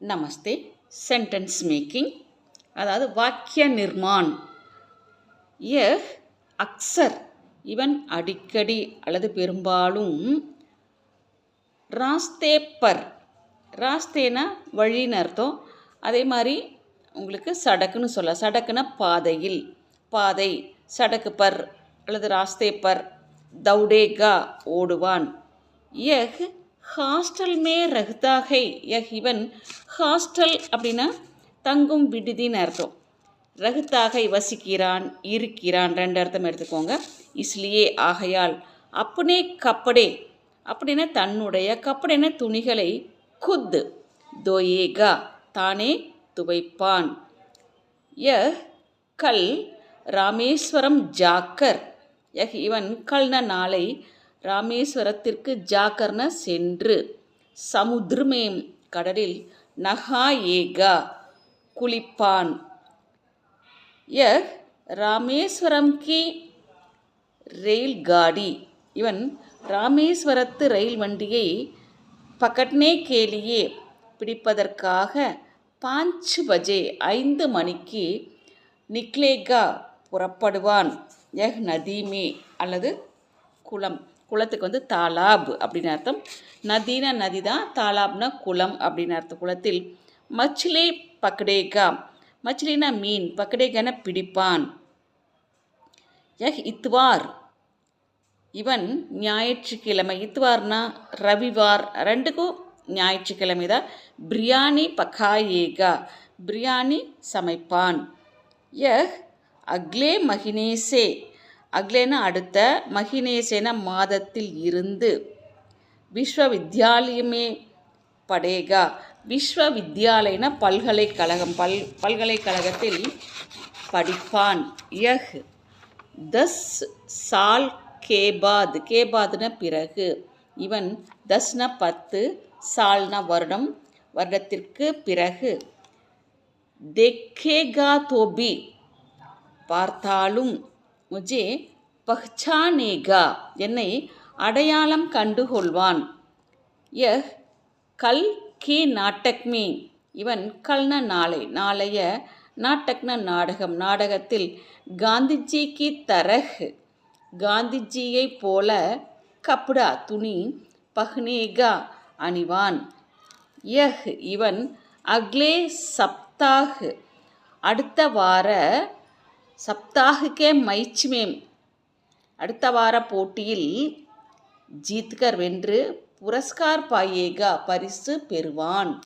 நமஸ்தே. Sentence making, அதாவது வாக்கிய நிர்மான். யஹ் அக்சர், இவன் அடிக்கடி அல்லது பெரும்பாலும். ராஸ்தே பர், ராஸ்தேனா வழின்னு அர்த்தம். அதே மாதிரி உங்களுக்கு சடக்குன்னு சொல்லலாம். சடக்குனா பாதையில், பாதை. சடக்கு பர் அல்லது ராஸ்தே பர். தௌடேகா, ஓடுவான். யஹ் ஹாஸ்டல் மே ரஹ்தா ஹை, யஹ் இவன். ஹாஸ்டல் அப்படின்னா தங்கும் விடுதின்னு அர்த்தம். ரஹ்தாகை வசிக்கிறான், இருக்கிறான், ரெண்டு அர்த்தம் எடுத்துக்கோங்க. இஸ்லியே ஆகையால். அப்னே கப்படே அப்படின்னா தன்னுடைய, கப்படேன துணிகளை. குத் தோயேகா தானே துவைப்பான். யஹ் கல் ராமேஸ்வரம் ஜாக்கர், யஹ் இவன். கல்ன நாளை, ராமேஸ்வரத்திற்கு. ஜாக்கர்ன சென்று. சமுத்ரமேம் கடலில். நஹாயேகா குளிப்பான். யஹ் ராமேஸ்வரம் கி ரெயில் காடி, இவன் ராமேஸ்வரத்து ரயில் வண்டியை. பகட்னே கேலியே பிடிப்பதற்காக. 5 பஜே 5 மணிக்கு. நிக்லேகா புறப்படுவான். யஹ் நதீமே அல்லது குளம், குளத்துக்கு தாலாப் அப்படின்னு அர்த்தம். நதினா நதி தான், தாலாப்னா குளம் அப்படின்னு அர்த்தம். குளத்தில். மச்லே பக்கடேகா, மச்லினா மீன், பக்கடேகான பிடிப்பான். யஹ் இத்வார், இவன் ஞாயிற்றுக்கிழமை. இத்வார்னா ரவிவார், ரெண்டுக்கும் ஞாயிற்றுக்கிழமை தான். பிரியாணி பக்காயேகா, பிரியாணி சமைப்பான். யஹ் அக்லே மஹினேசே, அக்லேனா அடுத்த, மஹினேசேன மாதத்தில் இருந்து. விஸ்வவித்யாலயமே படேகா, விஸ்வவித்யாலயன பல்கலைக்கழகம், பல்கலைக்கழகத்தில் படிப்பான். யஹ் 10 சால் கேபாத், கேபாத்ன பிறகு. இவன் 10ன 10, சால்னா வருடம், வருடத்திற்கு பிறகு. தேக்கேகா தோபி பார்த்தாலும். முஜே பஹ்சானேகா என்னை அடையாளம் கண்டுகொள்வான். யஹ் கல் கி நாட்டக்மே, இவன். கல்ன நாளை, நாளைய. நாட்டக்ன நாடகம், நாடகத்தில். காந்திஜி கி தரஹ், காந்திஜியை போல. கப்டா துணி. பஹ்னேகா அணிவான். யஹ் இவன். அக்லே சப்தாஹ் அடுத்த வார. சப்தாஹுக்கே மைச்மேம் அடுத்த வார போட்டியில். ஜீத்கர் வென்று. புரஸ்கார் பாயேகா பரிசு பெறுவான்.